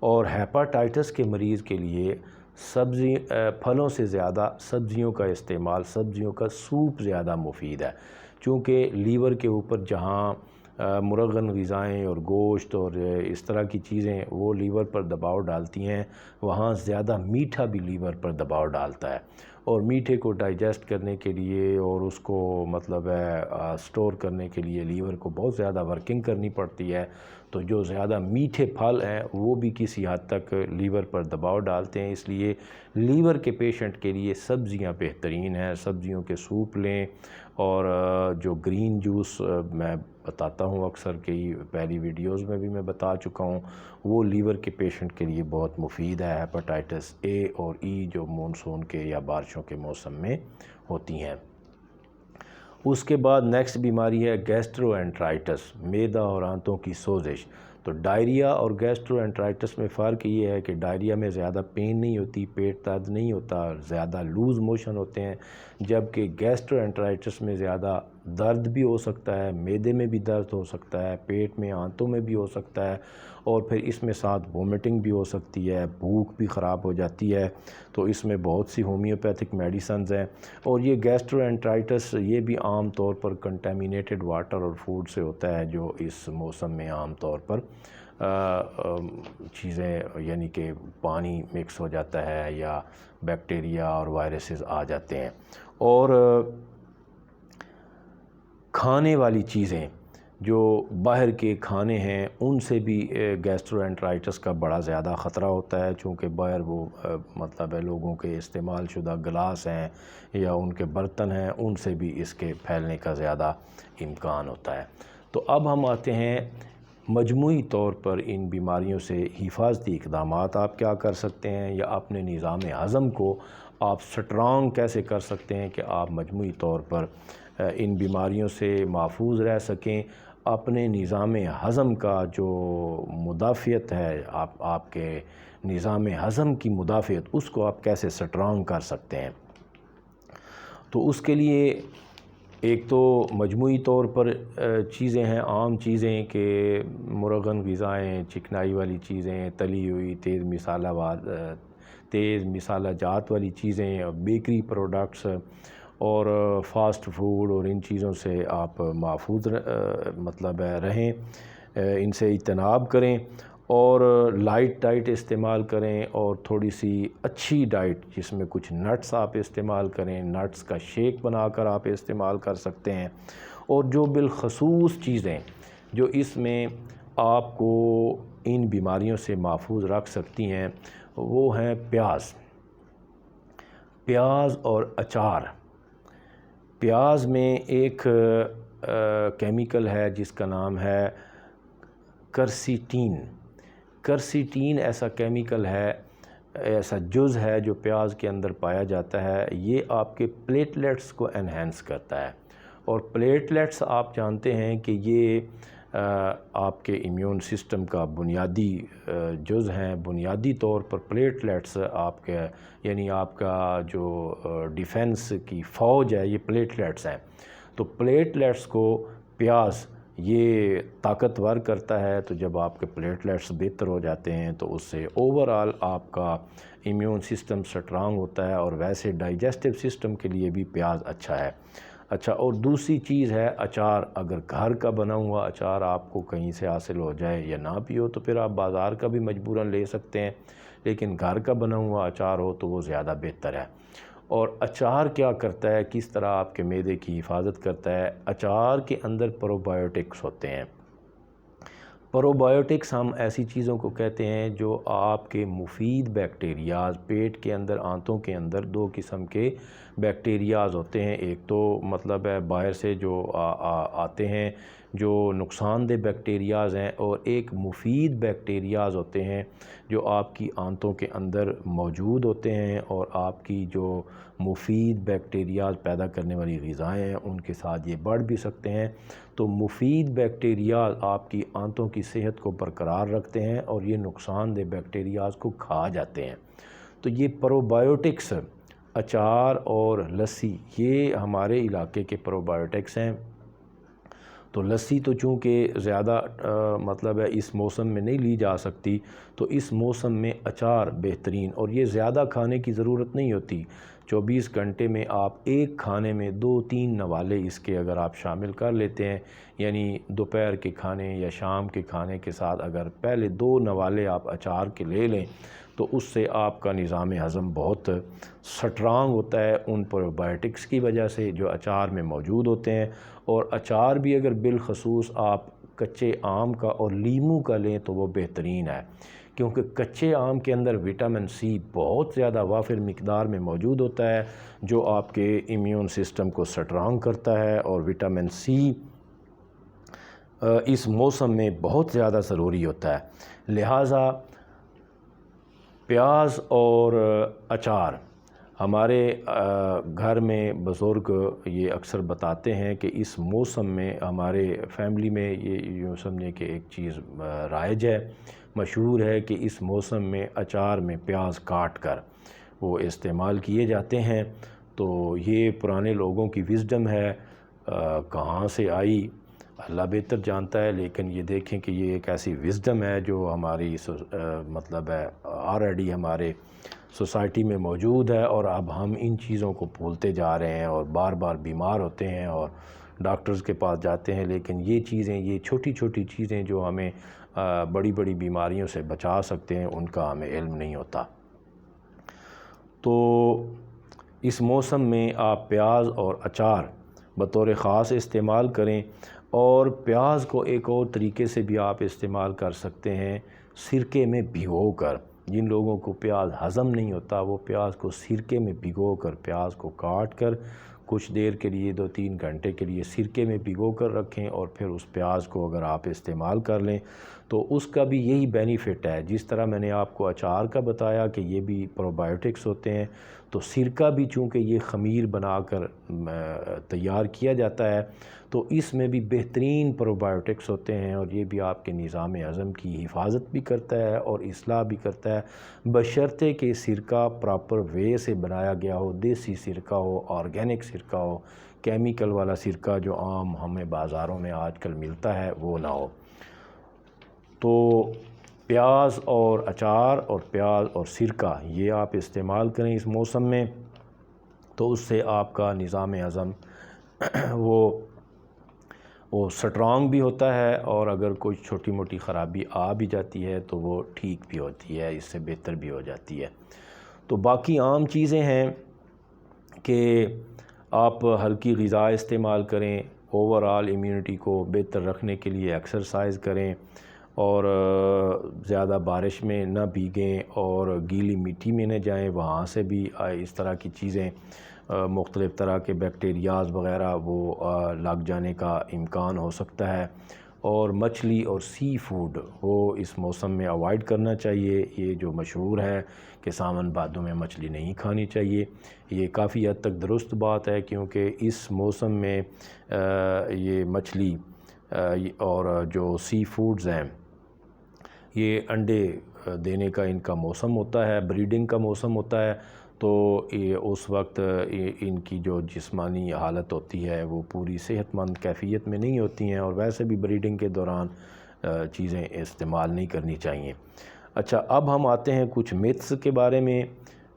اور ہیپاٹائٹس کے مریض کے لیے پھلوں سے زیادہ سبزیوں کا استعمال، سبزیوں کا سوپ زیادہ مفید ہے، چونکہ لیور کے اوپر جہاں مرغن غذائیں اور گوشت اور اس طرح کی چیزیں وہ لیور پر دباؤ ڈالتی ہیں، وہاں زیادہ میٹھا بھی لیور پر دباؤ ڈالتا ہے، اور میٹھے کو ڈائجسٹ کرنے کے لیے اور اس کو مطلب ہے سٹور کرنے کے لیے لیور کو بہت زیادہ ورکنگ کرنی پڑتی ہے۔ تو جو زیادہ میٹھے پھل ہیں وہ بھی کسی حد تک لیور پر دباؤ ڈالتے ہیں، اس لیے لیور کے پیشنٹ کے لیے سبزیاں بہترین ہیں۔ سبزیوں کے سوپ لیں، اور جو گرین جوس میں بتاتا ہوں اکثر، کئی پہلی ویڈیوز میں بھی میں بتا چکا ہوں، وہ لیور کے پیشنٹ کے لیے بہت مفید ہے، ہیپاٹائٹس اے اور ای جو مونسون کے یا بارشوں کے موسم میں ہوتی ہیں۔ اس کے بعد نیکسٹ بیماری ہے گیسٹرو انٹرائٹس، معدہ اور آنتوں کی سوزش۔ تو ڈائریا اور گیسٹرو انٹرائٹس میں فرق یہ ہے کہ ڈائریا میں زیادہ پین نہیں ہوتی، پیٹ درد نہیں ہوتا، زیادہ لوز موشن ہوتے ہیں، جبکہ گیسٹرو انٹرائٹس میں زیادہ درد بھی ہو سکتا ہے، معدے میں بھی درد ہو سکتا ہے، پیٹ میں آنتوں میں بھی ہو سکتا ہے، اور پھر اس میں ساتھ وومٹنگ بھی ہو سکتی ہے، بھوک بھی خراب ہو جاتی ہے۔ تو اس میں بہت سی ہومیوپیتھک میڈیسنز ہیں، اور یہ گیسٹرو انٹرائٹس یہ بھی عام طور پر کنٹامینیٹڈ واٹر اور فوڈ سے ہوتا ہے، جو اس موسم میں عام طور پر چیزیں یعنی کہ پانی مکس ہو جاتا ہے یا بیکٹیریا اور وائرسز آ جاتے ہیں۔ اور کھانے والی چیزیں جو باہر کے کھانے ہیں ان سے بھی گیسٹرو انٹرائٹس کا بڑا زیادہ خطرہ ہوتا ہے، چونکہ باہر وہ مطلب ہے لوگوں کے استعمال شدہ گلاس ہیں یا ان کے برتن ہیں، ان سے بھی اس کے پھیلنے کا زیادہ امکان ہوتا ہے۔ تو اب ہم آتے ہیں مجموعی طور پر ان بیماریوں سے حفاظتی اقدامات آپ کیا کر سکتے ہیں، یا اپنے نظام ہضم کو آپ سٹرانگ کیسے کر سکتے ہیں کہ آپ مجموعی طور پر ان بیماریوں سے محفوظ رہ سکیں۔ اپنے نظام ہضم کا جو مدافعت ہے، آپ کے نظام ہضم کی مدافعت، اس کو آپ کیسے سٹرانگ کر سکتے ہیں۔ تو اس کے لیے ایک تو مجموعی طور پر چیزیں ہیں، عام چیزیں کہ مرغن غذائیں، چکنائی والی چیزیں، تلی ہوئی تیز مسالہ جات والی چیزیں، بیکری پروڈکٹس اور فاسٹ فوڈ، اور ان چیزوں سے آپ محفوظ مطلب رہیں، ان سے اجتناب کریں، اور لائٹ ڈائٹ استعمال کریں، اور تھوڑی سی اچھی ڈائٹ جس میں کچھ نٹس آپ استعمال کریں، نٹس کا شیک بنا کر آپ استعمال کر سکتے ہیں۔ اور جو بالخصوص چیزیں جو اس میں آپ کو ان بیماریوں سے محفوظ رکھ سکتی ہیں وہ ہیں پیاز اور اچار۔ پیاز میں ایک کیمیکل ہے جس کا نام ہے کرسیٹین۔ کرسیٹین ایسا کیمیکل ہے، ایسا جز ہے جو پیاز کے اندر پایا جاتا ہے، یہ آپ کے پلیٹلیٹس کو انہینس کرتا ہے، اور پلیٹلیٹس آپ جانتے ہیں کہ یہ آپ کے امیون سسٹم کا بنیادی جز ہیں۔ بنیادی طور پر پلیٹلیٹس آپ کے یعنی آپ کا جو ڈیفنس کی فوج ہے یہ پلیٹلیٹس ہیں۔ تو پلیٹلیٹس کو پیاز یہ طاقتور کرتا ہے، تو جب آپ کے پلیٹلیٹس بہتر ہو جاتے ہیں تو اس سے اوورآل آپ کا امیون سسٹم سٹرانگ ہوتا ہے، اور ویسے ڈائجسٹو سسٹم کے لیے بھی پیاز اچھا ہے۔ اچھا، اور دوسری چیز ہے اچار۔ اگر گھر کا بنا ہوا اچار آپ کو کہیں سے حاصل ہو جائے یا نہ بھی ہو تو پھر آپ بازار کا بھی مجبوراً لے سکتے ہیں، لیکن گھر کا بنا ہوا اچار ہو تو وہ زیادہ بہتر ہے۔ اور اچار کیا کرتا ہے، کس طرح آپ کے معدے کی حفاظت کرتا ہے؟ اچار کے اندر پروبائیوٹکس ہوتے ہیں۔ پروبائیوٹکس ہم ایسی چیزوں کو کہتے ہیں جو آپ کے مفید بیکٹیریاز، پیٹ کے اندر، آنتوں کے اندر دو قسم کے بیکٹیریاز ہوتے ہیں، ایک تو مطلب ہے باہر سے جو آتے ہیں جو نقصان دہ بیکٹیریاز ہیں، اور ایک مفید بیکٹیریاز ہوتے ہیں جو آپ کی آنتوں کے اندر موجود ہوتے ہیں، اور آپ کی جو مفید بیکٹیریاز پیدا کرنے والی غذائیں ہیں ان کے ساتھ یہ بڑھ بھی سکتے ہیں۔ تو مفید بیکٹیریاز آپ کی آنتوں کی صحت کو برقرار رکھتے ہیں، اور یہ نقصان دہ بیکٹیریاز کو کھا جاتے ہیں۔ تو یہ پروبائیوٹکس، اچار اور لسی، یہ ہمارے علاقے کے پروبائیوٹکس ہیں۔ تو لسی تو چونکہ زیادہ مطلب ہے اس موسم میں نہیں لی جا سکتی، تو اس موسم میں اچار بہترین، اور یہ زیادہ کھانے کی ضرورت نہیں ہوتی۔ 24 گھنٹے میں آپ ایک کھانے میں 2-3 نوالے اس کے اگر آپ شامل کر لیتے ہیں، یعنی دوپہر کے کھانے یا شام کے کھانے کے ساتھ اگر پہلے 2 نوالے آپ اچار کے لے لیں تو اس سے آپ کا نظام ہضم بہت سٹرانگ ہوتا ہے ان پروبائیوٹکس کی وجہ سے جو اچار میں موجود ہوتے ہیں۔ اور اچار بھی اگر بالخصوص آپ کچے آم کا اور لیموں کا لیں تو وہ بہترین ہے، کیونکہ کچے آم کے اندر وٹامن سی بہت زیادہ وافر مقدار میں موجود ہوتا ہے جو آپ کے امیون سسٹم کو سٹرانگ کرتا ہے، اور وٹامن سی اس موسم میں بہت زیادہ ضروری ہوتا ہے۔ لہٰذا پیاز اور اچار ہمارے گھر میں بزرگ یہ اکثر بتاتے ہیں کہ اس موسم میں ہمارے فیملی میں یہ یوں سمجھیں کہ ایک چیز رائج ہے، مشہور ہے کہ اس موسم میں اچار میں پیاز کاٹ کر وہ استعمال کیے جاتے ہیں۔ تو یہ پرانے لوگوں کی وزڈم ہے، کہاں سے آئی اللہ بہتر جانتا ہے، لیکن یہ دیکھیں کہ یہ ایک ایسی وزڈم ہے جو ہماری مطلب ہے آلریڈی ہمارے سوسائٹی میں موجود ہے، اور اب ہم ان چیزوں کو بھولتے جا رہے ہیں اور بار بار بیمار ہوتے ہیں اور ڈاکٹرز کے پاس جاتے ہیں، لیکن یہ چیزیں، یہ چھوٹی چھوٹی چیزیں جو ہمیں بڑی بڑی بیماریوں سے بچا سکتے ہیں ان کا ہمیں علم نہیں ہوتا۔ تو اس موسم میں آپ پیاز اور اچار بطور خاص استعمال کریں، اور پیاز کو ایک اور طریقے سے بھی آپ استعمال کر سکتے ہیں، سرکے میں بھگو کر۔ جن لوگوں کو پیاز ہضم نہیں ہوتا وہ پیاز کو سرکے میں بھگو کر، پیاز کو کاٹ کر کچھ دیر کے لیے 2-3 گھنٹے کے لیے سرکے میں بھگو کر رکھیں، اور پھر اس پیاز کو اگر آپ استعمال کر لیں تو اس کا بھی یہی بینیفٹ ہے۔ جس طرح میں نے آپ کو اچار کا بتایا کہ یہ بھی پروبائیوٹکس ہوتے ہیں، تو سرکہ بھی چونکہ یہ خمیر بنا کر تیار کیا جاتا ہے تو اس میں بھی بہترین پروبائیوٹکس ہوتے ہیں، اور یہ بھی آپ کے نظام ہضم کی حفاظت بھی کرتا ہے اور اصلاح بھی کرتا ہے، بشرطے کہ سرکہ پراپر وے سے بنایا گیا ہو، دیسی سرکہ ہو، آرگینک سرکہ ہو، کیمیکل والا سرکہ جو عام ہمیں بازاروں میں آج کل ملتا ہے وہ نہ ہو۔ تو پیاز اور اچار اور پیاز اور سرکہ یہ آپ استعمال کریں اس موسم میں، تو اس سے آپ کا نظام ہضم وہ سٹرانگ بھی ہوتا ہے، اور اگر کوئی چھوٹی موٹی خرابی آ بھی جاتی ہے تو وہ ٹھیک بھی ہوتی ہے، اس سے بہتر بھی ہو جاتی ہے۔ تو باقی عام چیزیں ہیں کہ آپ ہلکی غذا استعمال کریں، اوورآل امیونٹی کو بہتر رکھنے کے لیے ایکسرسائز کریں، اور زیادہ بارش میں نہ بھیگیں اور گیلی مٹی میں نہ جائیں، وہاں سے بھی اس طرح کی چیزیں مختلف طرح کے بیکٹیریاز وغیرہ وہ لگ جانے کا امکان ہو سکتا ہے۔ اور مچھلی اور سی فوڈ وہ اس موسم میں اوائڈ کرنا چاہیے۔ یہ جو مشہور ہے کہ ساون بھادوں میں مچھلی نہیں کھانی چاہیے، یہ کافی حد تک درست بات ہے، کیونکہ اس موسم میں یہ مچھلی اور جو سی فوڈز ہیں یہ انڈے دینے کا ان کا موسم ہوتا ہے، بریڈنگ کا موسم ہوتا ہے، تو یہ اس وقت ان کی جو جسمانی حالت ہوتی ہے وہ پوری صحت مند کیفیت میں نہیں ہوتی ہیں، اور ویسے بھی بریڈنگ کے دوران چیزیں استعمال نہیں کرنی چاہیے۔ اچھا، اب ہم آتے ہیں کچھ میتھس کے بارے میں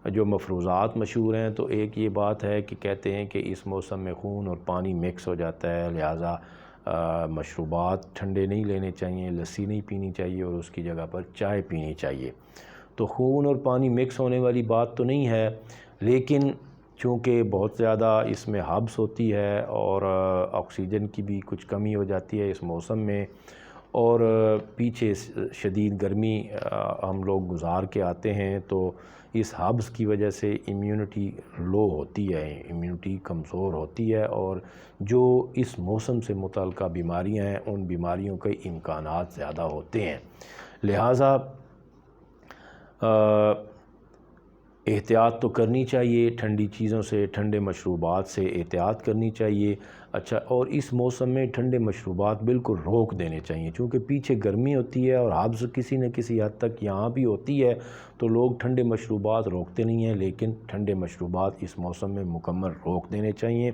جو مفروضات مشہور ہیں۔ تو ایک یہ بات ہے کہ کہتے ہیں کہ اس موسم میں خون اور پانی مکس ہو جاتا ہے، لہٰذا مشروبات ٹھنڈے نہیں لینے چاہیے، لسی نہیں پینی چاہیے، اور اس کی جگہ پر چائے پینی چاہیے۔ تو خون اور پانی مکس ہونے والی بات تو نہیں ہے، لیکن چونکہ بہت زیادہ اس میں ہبس ہوتی ہے اور آکسیجن کی بھی کچھ کمی ہو جاتی ہے اس موسم میں، اور پیچھے شدید گرمی ہم لوگ گزار کے آتے ہیں، تو اس ہبس کی وجہ سے امیونٹی لو ہوتی ہے، امیونٹی کمزور ہوتی ہے، اور جو اس موسم سے متعلقہ بیماریاں ہیں ان بیماریوں کے امکانات زیادہ ہوتے ہیں۔ لہٰذا احتیاط تو کرنی چاہیے، ٹھنڈی چیزوں سے، ٹھنڈے مشروبات سے احتیاط کرنی چاہیے۔ اچھا، اور اس موسم میں ٹھنڈے مشروبات بالکل روک دینے چاہیے، چونکہ پیچھے گرمی ہوتی ہے اور حبس کسی نہ کسی حد تک یہاں بھی ہوتی ہے، تو لوگ ٹھنڈے مشروبات روکتے نہیں ہیں، لیکن ٹھنڈے مشروبات اس موسم میں مکمل روک دینے چاہیے۔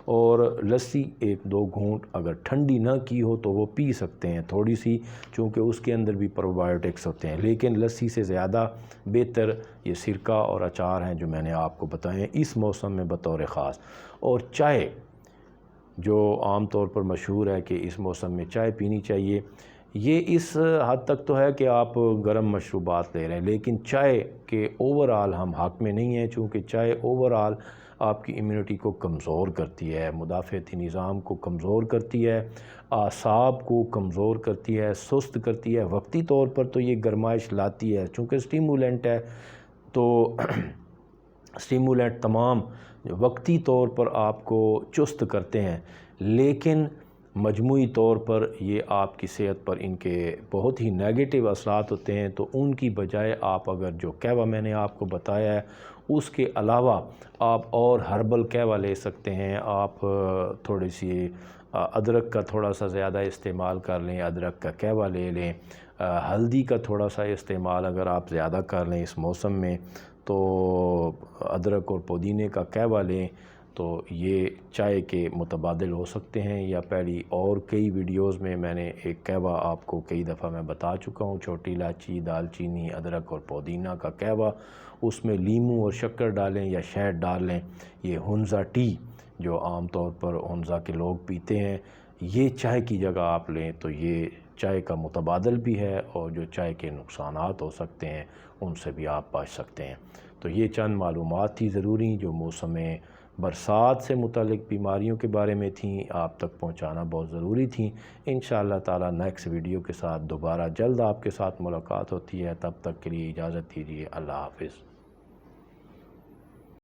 اور لسی 1-2 گھونٹ اگر ٹھنڈی نہ کی ہو تو وہ پی سکتے ہیں تھوڑی سی، چونکہ اس کے اندر بھی پروبایوٹکس ہوتے ہیں، لیکن لسی سے زیادہ بہتر یہ سرکہ اور اچار ہیں جو میں نے آپ کو بتائے ہیں اس موسم میں بطور خاص۔ اور چائے جو عام طور پر مشہور ہے کہ اس موسم میں چائے پینی چاہیے، یہ اس حد تک تو ہے کہ آپ گرم مشروبات لے رہے ہیں، لیکن چائے کے اوورآل ہم حق میں نہیں ہیں، چونکہ چائے اوورآل آپ کی امیونٹی کو کمزور کرتی ہے، مدافعتی نظام کو کمزور کرتی ہے، اعصاب کو کمزور کرتی ہے، سست کرتی ہے۔ وقتی طور پر تو یہ گرمائش لاتی ہے، چونکہ سٹیمولنٹ ہے، تو سٹیمولنٹ تمام وقتی طور پر آپ کو چست کرتے ہیں، لیکن مجموعی طور پر یہ آپ کی صحت پر ان کے بہت ہی نیگیٹو اثرات ہوتے ہیں۔ تو ان کی بجائے آپ اگر جو قہوہ میں نے آپ کو بتایا ہے اس کے علاوہ آپ اور ہربل قہوہ لے سکتے ہیں، آپ تھوڑی سی ادرک کا تھوڑا سا زیادہ استعمال کر لیں، ادرک کا قہوہ لے لیں، ہلدی کا تھوڑا سا استعمال اگر آپ زیادہ کر لیں اس موسم میں تو ادرک اور پودینے کا قہوہ لیں، تو یہ چائے کے متبادل ہو سکتے ہیں۔ یا پہلی اور کئی ویڈیوز میں نے ایک قہوہ آپ کو کئی دفعہ میں بتا چکا ہوں، چھوٹی الائچی، دال چینی، ادرک اور پودینہ کا قہوہ، اس میں لیموں اور شکر ڈالیں یا شہد ڈال لیں۔ یہ ہنزا ٹی جو عام طور پر ہنزا کے لوگ پیتے ہیں، یہ چائے کی جگہ آپ لیں تو یہ چائے کا متبادل بھی ہے، اور جو چائے کے نقصانات ہو سکتے ہیں ان سے بھی آپ بچ سکتے ہیں۔ تو یہ چند معلومات تھی ضروری جو موسم برسات سے متعلق بیماریوں کے بارے میں تھیں، آپ تک پہنچانا بہت ضروری تھیں۔ انشاءاللہ تعالی نیکسٹ ویڈیو کے ساتھ دوبارہ جلد آپ کے ساتھ ملاقات ہوتی ہے، تب تک کے لیے اجازت دیجیے، اللہ حافظ۔